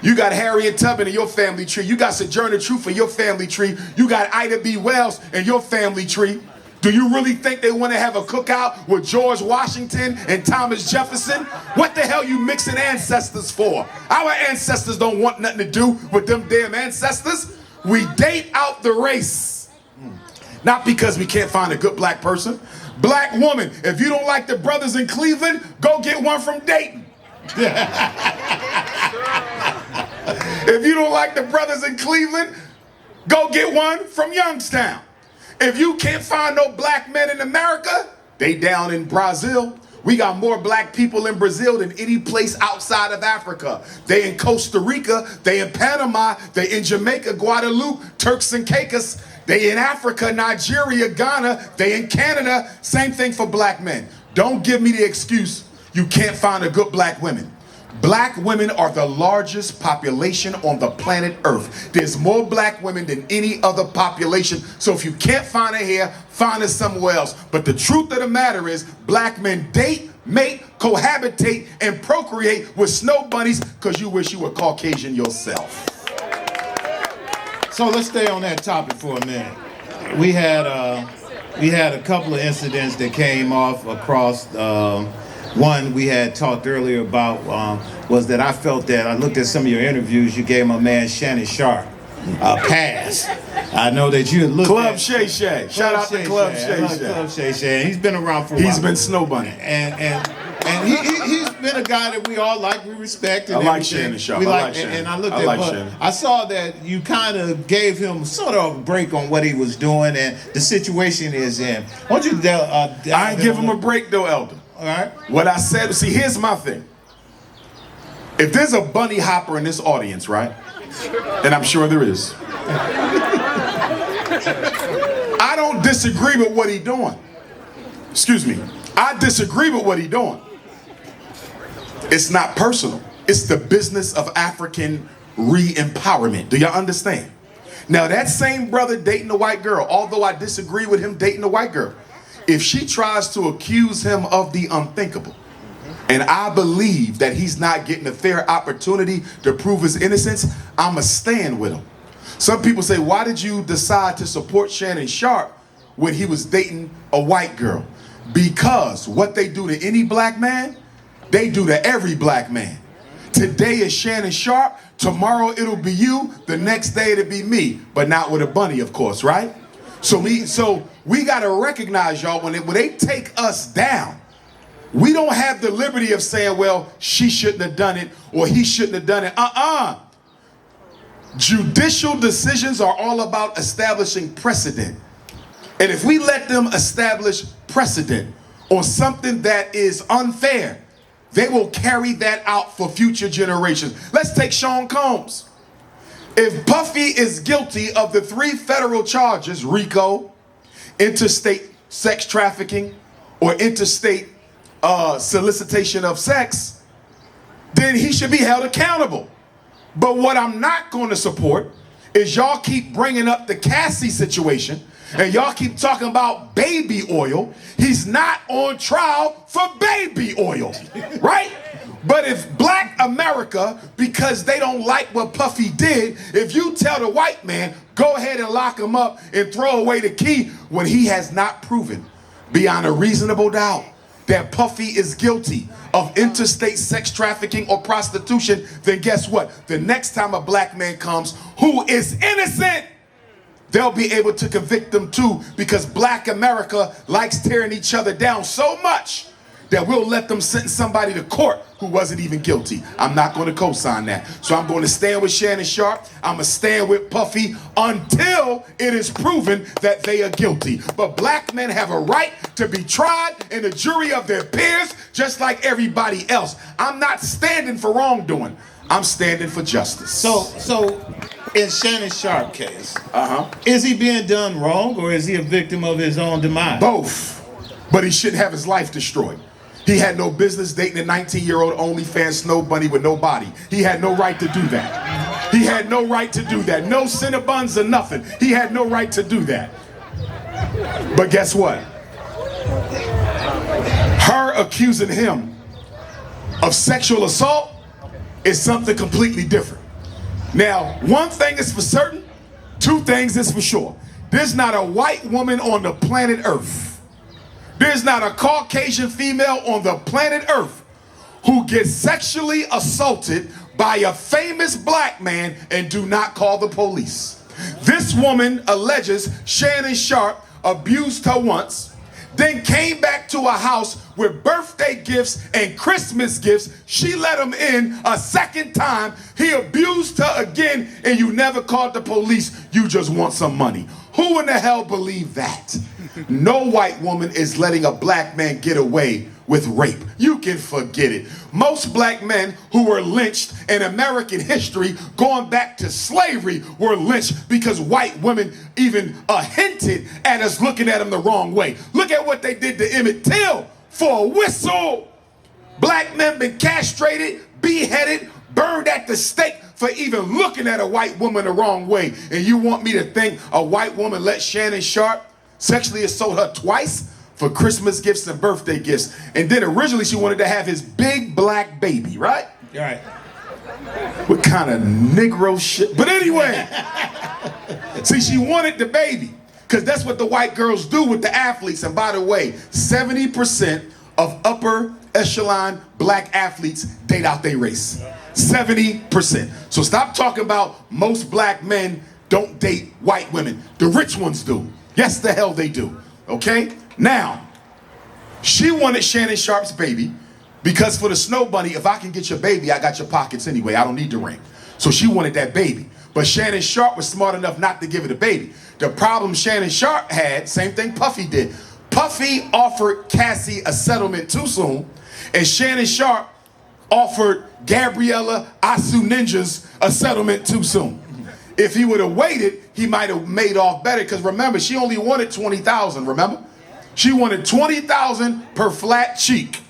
You got Harriet Tubman in your family tree. You got Sojourner Truth in your family tree. You got Ida B. Wells in your family tree. Do you really think they want to have a cookout with George Washington and Thomas Jefferson? What the hell you mixing ancestors for? Our ancestors don't want nothing to do with them damn ancestors. We date out the race. Not because we can't find a good black person. Black woman, if you don't like the brothers in Cleveland, go get one from Dayton. If you don't like the brothers in Cleveland, go get one from Youngstown. If you can't find no black men in America, they down in Brazil. We got more black people in Brazil than any place outside of Africa. They in Costa Rica, they in Panama, they in Jamaica, Guadeloupe, Turks and Caicos. They in Africa, Nigeria, Ghana, they in Canada. Same thing for black men. Don't give me the excuse you can't find a good black women. Black women are the largest population on the planet Earth. There's more black women than any other population. So if you can't find her here, find her somewhere else. But the truth of the matter is, black men date, mate, cohabitate, and procreate with snow bunnies because you wish you were Caucasian yourself. So let's stay on that topic for a minute. We had a couple of incidents that came off across. One we had talked earlier about was that I felt that I looked at some of your interviews. You gave my man Shannon Sharp a pass. I know that you had looked Club at Shay Shay. Shout out to Club Shay Shay. Club Shay Shay. He's been around for a while. He's been Snow Bunny. And he's been a guy that we all like, we respect. And I like everything. Shannon Sharp. We I like, like Shannon. and I looked I at, like but Shannon. I saw that you kind of gave him sort of a break on what he was doing and the situation is in. Why don't you I ain't give him a break though, Elder. All right. What I said, see, here's my thing. If there's a bunny hopper in this audience, right? And I'm sure there is. I don't disagree with what he's doing. Excuse me. I disagree with what he's doing. It's not personal. It's the business of African re-empowerment. Do y'all understand? Now, that same brother dating a white girl, although I disagree with him dating a white girl, if she tries to accuse him of the unthinkable, and I believe that he's not getting a fair opportunity to prove his innocence, I'ma stand with him. Some people say, why did you decide to support Shannon Sharp when he was dating a white girl? Because what they do to any black man, they do to every black man. Today is Shannon Sharp, tomorrow it'll be you, the next day it'll be me, but not with a bunny, of course, right? So we gotta recognize, y'all, when they take us down, we don't have the liberty of saying, well, she shouldn't have done it or he shouldn't have done it. Judicial decisions are all about establishing precedent. And if we let them establish precedent on something that is unfair, they will carry that out for future generations. Let's take Sean Combs. If Puffy is guilty of the 3 federal charges, RICO, interstate sex trafficking, or interstate solicitation of sex, then he should be held accountable. But what I'm not going to support is y'all keep bringing up the Cassie situation and y'all keep talking about baby oil. He's not on trial for baby oil, right? But if black America, because they don't like what Puffy did, if you tell the white man, go ahead and lock him up and throw away the key when he has not proven beyond a reasonable doubt that Puffy is guilty of interstate sex trafficking or prostitution, then guess what? The next time a black man comes who is innocent, they'll be able to convict them too, because black America likes tearing each other down so much that we'll let them sentence somebody to court who wasn't even guilty. I'm not going to co-sign that. So I'm going to stand with Shannon Sharp. I'm going to stand with Puffy until it is proven that they are guilty. But black men have a right to be tried in the jury of their peers just like everybody else. I'm not standing for wrongdoing. I'm standing for justice. So in Shannon Sharp case, is he being done wrong or is he a victim of his own demise? Both. But he shouldn't have his life destroyed. He had no business dating a 19-year-old OnlyFans snow bunny with no body. He had no right to do that. He had no right to do that. No Cinnabons or nothing. He had no right to do that. But guess what? Her accusing him of sexual assault is something completely different. Now, one thing is for certain, two things is for sure. There's not a white woman on the planet Earth, there's not a Caucasian female on the planet Earth who gets sexually assaulted by a famous black man and do not call the police. This woman alleges Shannon Sharp abused her once, then came back to a house with birthday gifts and Christmas gifts. She let him in a second time. He abused her again, and you never called the police. You just want some money. Who in the hell believed that? No white woman is letting a black man get away with rape. You can forget it. Most black men who were lynched in American history going back to slavery were lynched because white women even hinted at us looking at them the wrong way. Look at what they did to Emmett Till for a whistle. Black men been castrated, beheaded, burned at the stake for even looking at a white woman the wrong way. And you want me to think a white woman let Shannon Sharp sexually assault her twice for Christmas gifts and birthday gifts? And then originally she wanted to have his big black baby, right? Right. What kind of Negro shit? But anyway, see, she wanted the baby because that's what the white girls do with the athletes. And by the way, 70% of upper echelon black athletes date out their race. 70%. So stop talking about most black men don't date white women. The rich ones do. Yes, the hell they do. Okay? Now, she wanted Shannon Sharp's baby because for the snow bunny, if I can get your baby, I got your pockets anyway. I don't need the ring. So she wanted that baby. But Shannon Sharp was smart enough not to give her the baby. The problem Shannon Sharp had, same thing Puffy did. Puffy offered Cassie a settlement too soon, and Shannon Sharp offered Gabriella Asu Ninjas a settlement too soon. If he would have waited, he might have made off better, because remember, she only wanted 20,000, remember? She wanted 20,000 per flat cheek.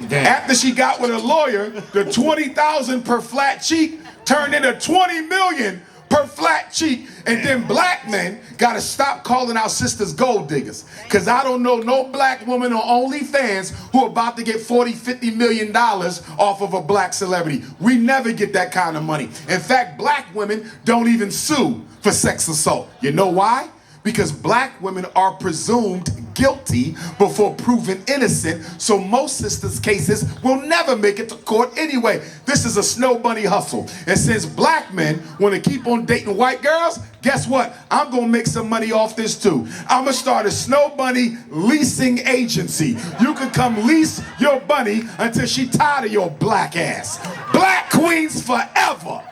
Damn. After she got with a lawyer, the 20,000 per flat cheek turned into 20 million per flat cheek. And then black men gotta stop calling our sisters gold diggers, because I don't know no black woman on OnlyFans who are about to get 40, 50 million dollars off of a black celebrity. We never get that kind of money. In fact, black women don't even sue for sex assault. You know why? Because black women are presumed guilty before proven innocent, so most sisters' cases will never make it to court anyway. This is a snow bunny hustle. And since black men want to keep on dating white girls, guess what? I'm going to make some money off this too. I'm going to start a snow bunny leasing agency. You can come lease your bunny until she tired of your black ass. Black queens forever.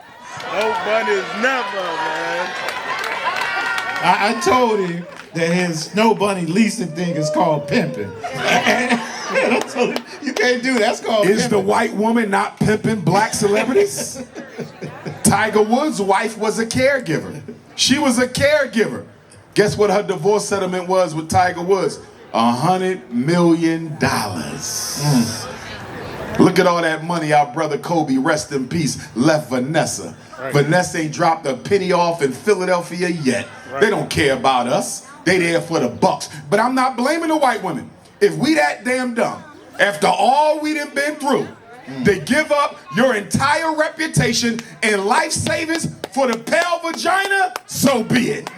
No bunnies never, man. I told him that his snow bunny leasing thing is called pimping. I told him, you can't do that. That's called Is pimping. the white woman not pimping black celebrities? Tiger Woods' wife was a caregiver. She was a caregiver. Guess what her divorce settlement was with Tiger Woods? $100 million. Look at all that money our brother Kobe, rest in peace, left Vanessa. Right. Vanessa ain't dropped a penny off in Philadelphia yet. Right. They don't care about us. They there for the bucks. But I'm not blaming the white women. If we that damn dumb, after all we done been through, to give up your entire reputation and life savings for the pale vagina, so be it.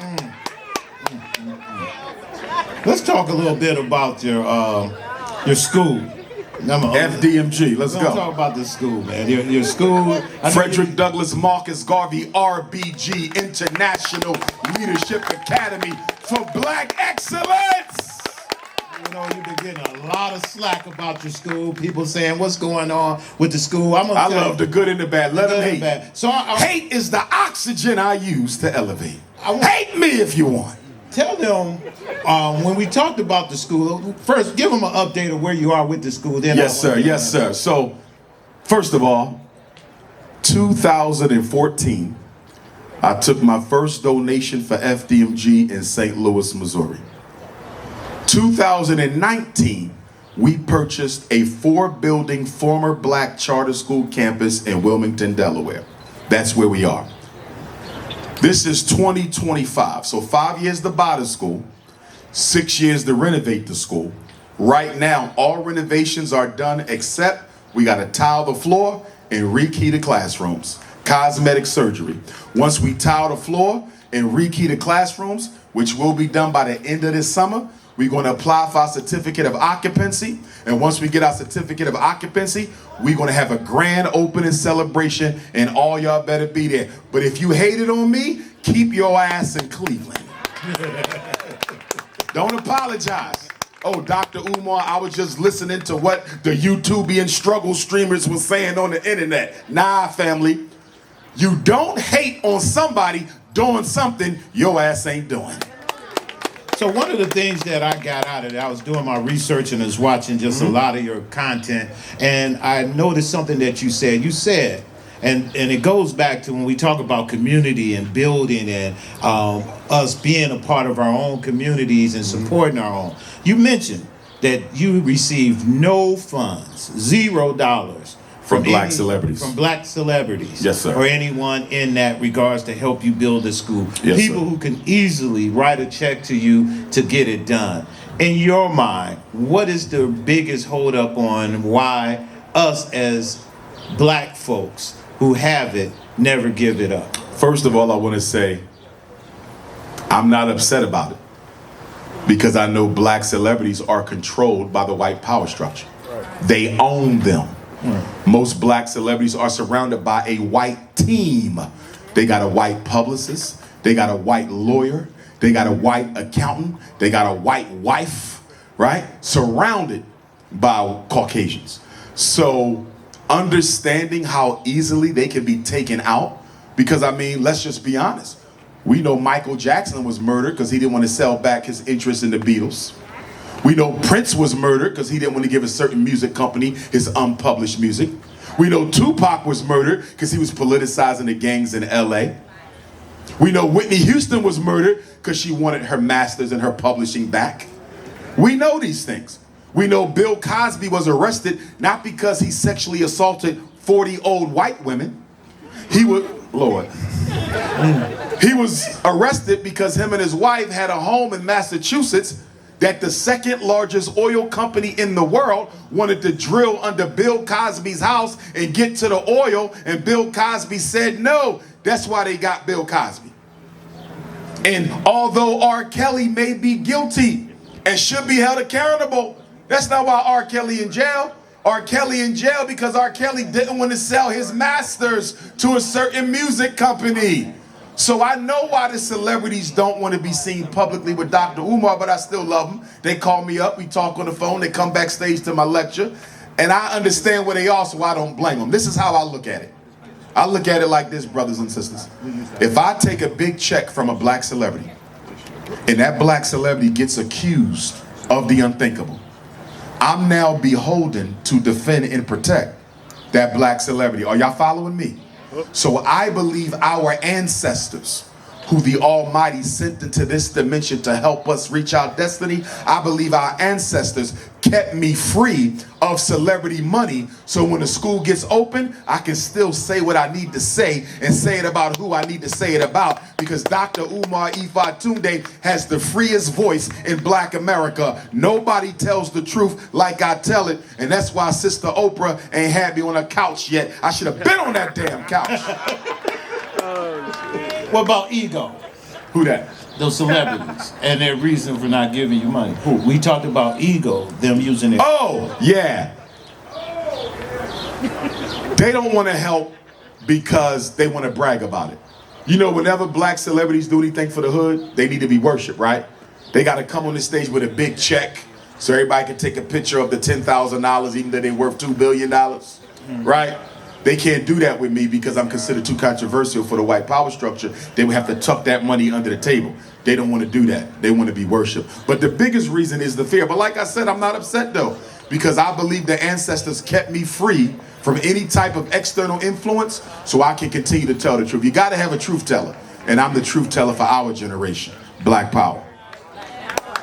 Let's talk a little bit about your school. FDMG, let's go. Talk about this school, man. Your school. Frederick Douglass Marcus Garvey RBG International Leadership Academy for Black Excellence. You know, you've been getting a lot of slack about your school. People saying, what's going on with the school? I love the good and the bad. Let them hate. Bad. So hate is the oxygen I use to elevate. Hate me if you want. tell them when we talked about the school, first give them an update of where you are with the school. Then Yes, sir. Yes, sir. So, first of all, 2014, I took my first donation for FDMG in St. Louis, Missouri. 2019, we purchased a 4-building former black charter school campus in Wilmington, Delaware. That's where we are. This is 2025, so 5 years to buy the school, 6 years to renovate the school. Right now, all renovations are done except we got to tile the floor and rekey the classrooms. Cosmetic surgery. Once we tile the floor and rekey the classrooms, which will be done by the end of this summer, we're going to apply for our certificate of occupancy. And once we get our certificate of occupancy, we're going to have a grand opening celebration, and all y'all better be there. But if you hated on me, keep your ass in Cleveland. Don't apologize. Oh, Dr. Umar, I was just listening to what the YouTubian struggle streamers were saying on the internet. Nah, family. You don't hate on somebody doing something your ass ain't doing. So one of the things that I got out of it, I was doing my research and was watching just a lot of your content, and I noticed something that you said. You said, and it goes back to when we talk about community and building and us being a part of our own communities and supporting our own. You mentioned that you received no funds, $0. From black celebrities. From black celebrities. Yes, sir. Or anyone in that regards to help you build a school. Yes, People sir. who can easily write a check to you to get it done. In your mind, what is the biggest holdup on why us as black folks who have it never give it up? First of all, I want to say I'm not upset about it because I know black celebrities are controlled by the white power structure. They own them. Most black celebrities are surrounded by a white team. They got a white publicist, they got a white lawyer, they got a white accountant, they got a white wife, right? Surrounded by Caucasians. So understanding how easily they can be taken out, because I mean, let's just be honest. We know Michael Jackson was murdered because he didn't want to sell back his interest in the Beatles. We know Prince was murdered because he didn't want to give a certain music company his unpublished music. We know Tupac was murdered because he was politicizing the gangs in LA. We know Whitney Houston was murdered because she wanted her masters and her publishing back. We know these things. We know Bill Cosby was arrested not because he sexually assaulted 40 old white women. He was, Lord. He was arrested because him and his wife had a home in Massachusetts that the second largest oil company in the world wanted to drill under Bill Cosby's house and get to the oil, and Bill Cosby said no. That's why they got Bill Cosby. And although R. Kelly may be guilty and should be held accountable, that's not why R. Kelly in jail. R. Kelly in jail because R. Kelly didn't want to sell his masters to a certain music company. So I know why the celebrities don't want to be seen publicly with Dr. Umar, but I still love them. They call me up, we talk on the phone, they come backstage to my lecture, and I understand where they are, so I don't blame them. This is how I look at it. I look at it like this, brothers and sisters. If I take a big check from a black celebrity, and that black celebrity gets accused of the unthinkable, I'm now beholden to defend and protect that black celebrity. Are y'all following me? So I believe our ancestors, who the Almighty sent into this dimension to help us reach our destiny, I believe our ancestors kept me free of celebrity money, so when the school gets open, I can still say what I need to say and say it about who I need to say it about, because Dr. Umar Tunde has the freest voice in black America. Nobody tells the truth like I tell it, and that's why Sister Oprah ain't had me on a couch yet. I should have been on that damn couch. What about ego? Who that? Those celebrities and their reason for not giving you money. We talked about ego, them using it. Oh, yeah. They don't want to help because they want to brag about it. You know, whenever black celebrities do anything for the hood, they need to be worshiped, right? They got to come on the stage with a big check so everybody can take a picture of the $10,000 even though they're worth $2 billion, right? They can't do that with me because I'm considered too controversial for the white power structure. They would have to tuck that money under the table. They don't want to do that. They want to be worshiped. But the biggest reason is the fear. But like I said, I'm not upset though, because I believe the ancestors kept me free from any type of external influence so I can continue to tell the truth. You got to have a truth teller. And I'm the truth teller for our generation. Black power.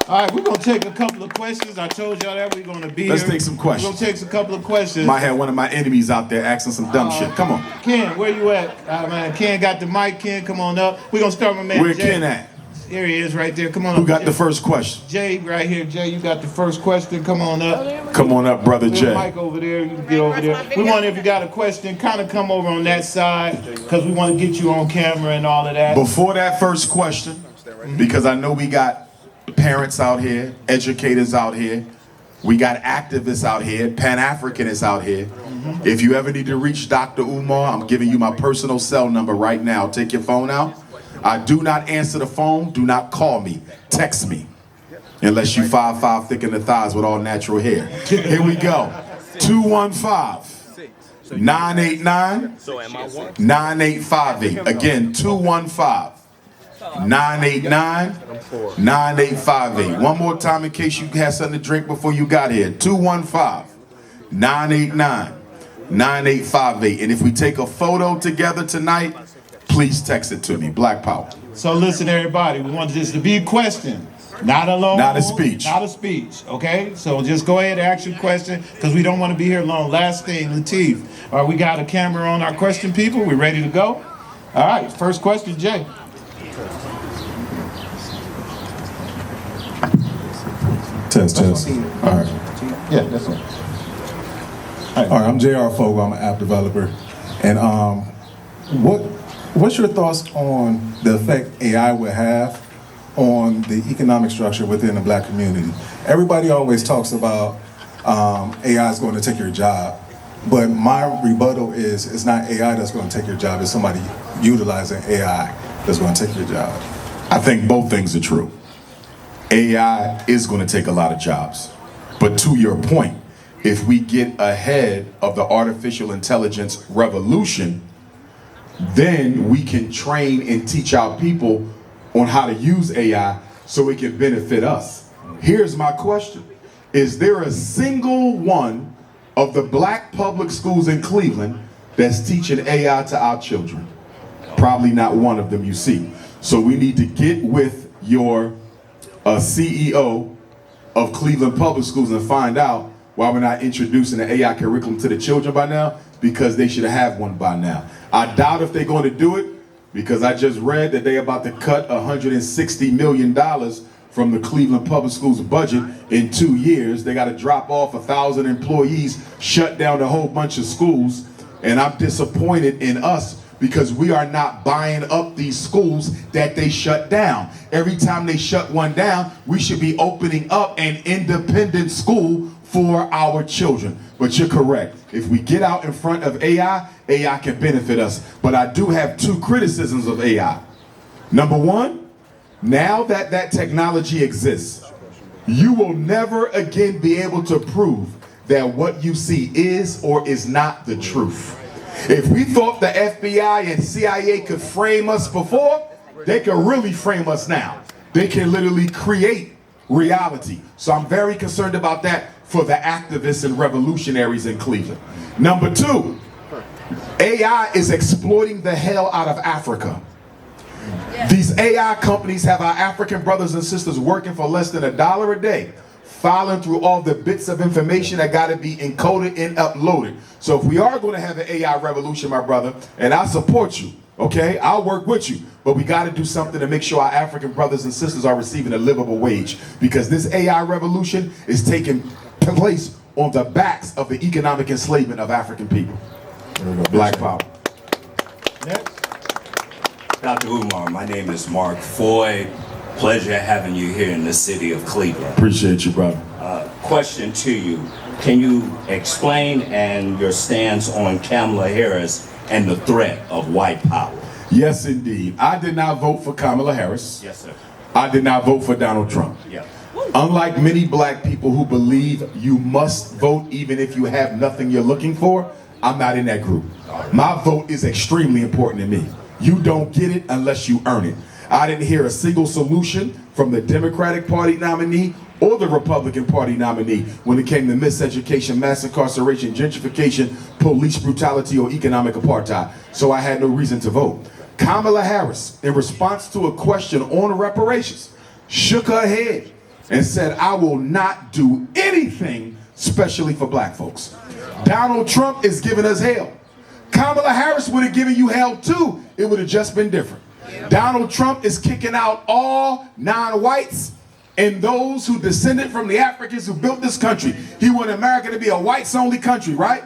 All right, we're going to take a couple of questions. I told y'all that we're going to be Let's here. take some questions. We're going to take a couple of questions. Might have one of my enemies out there asking some dumb shit. Come on. Ken, where you at? Man, Ken got the mic. Ken, come on up. We're going to start with man Where Jay. Ken at? Here he is right there. Come on Who up. got Jay. the first question? Jay, right here. Jay, you got the first question. Come on up. Come on up, brother There's Jay. a mic over there. You can get over there. We want, if you got a question, kind of come over on that side because we want to get you on camera and all of that. Before that first question, because I know we got parents out here, educators out here, we got activists out here, Pan-Africanists out here. If you ever need to reach Dr. Umar, I'm giving you my personal cell number right now. Take your phone out. I do not answer the phone. Do not call me. Text me. Unless you 5'5" thick in the thighs with all natural hair. Here we go. 215-989-9858. Again, 215-989-9858. One more time in case you had something to drink before you got here. 215-989-9858. And if we take a photo together tonight, please text it to me. Black power. So listen, everybody, we want this to be a question, not a long, Not a speech. Not a speech, okay? So just go ahead and ask your question because we don't want to be here long. Last thing, Lateef, all right, we got a camera on our question, people. We ready to go? All right, first question, Jay. Test. All right. Yeah, that's it. All right, I'm J.R. Fogel. I'm an app developer. And what's your thoughts on the effect AI would have on the economic structure within the black community? Everybody always talks about AI is going to take your job. But my rebuttal is it's not AI that's going to take your job. It's somebody utilizing AI that's going to take your job. I think both things are true. AI is going to take a lot of jobs. But to your point, if we get ahead of the artificial intelligence revolution, then we can train and teach our people on how to use AI so it can benefit us. Here's my question. Is there a single one of the black public schools in Cleveland that's teaching AI to our children? Probably not one of them you see. So we need to get with your CEO of Cleveland Public Schools and find out why we're not introducing the AI curriculum to the children by now, because they should have one by now. I doubt if they're going to do it, because I just read that they're about to cut $160 million from the Cleveland Public Schools budget in 2 years. They got to drop off 1,000 employees, shut down a whole bunch of schools, and I'm disappointed in us because we are not buying up these schools that they shut down. Every time they shut one down, we should be opening up an independent school for our children. But you're correct. If we get out in front of AI, AI can benefit us. But I do have two criticisms of AI. Number one, now that that technology exists, you will never again be able to prove that what you see is or is not the truth. If we thought the FBI and CIA could frame us before, they can really frame us now. They can literally create reality. So I'm very concerned about that for the activists and revolutionaries in Cleveland. Number two, AI is exploiting the hell out of Africa. These AI companies have our African brothers and sisters working for less than $1 a day, filing through all the bits of information that got to be encoded and uploaded. So if we are going to have an AI revolution, my brother, and I support you, okay, I'll work with you, but we got to do something to make sure our African brothers and sisters are receiving a livable wage, because this AI revolution is taking place on the backs of the economic enslavement of African people. Black power. Next. Dr. Umar, my name is Mark Foy. Pleasure having you here in the city of Cleveland. Appreciate you, brother. Question to you. Can you explain and your stance on Kamala Harris and the threat of white power? Yes, indeed. I did not vote for Kamala Harris. Yes, sir. I did not vote for Donald Trump. Yeah. Unlike many black people who believe you must vote even if you have nothing you're looking for, I'm not in that group. My vote is extremely important to me. You don't get it unless you earn it. I didn't hear a single solution from the Democratic Party nominee or the Republican Party nominee when it came to miseducation, mass incarceration, gentrification, police brutality, or economic apartheid. So I had no reason to vote. Kamala Harris, in response to a question on reparations, shook her head and said, I will not do anything especially for black folks. Donald Trump is giving us hell. Kamala Harris would have given you hell too. It would have just been different. Donald Trump is kicking out all non-whites and those who descended from the Africans who built this country. He wanted America to be a whites-only country, right?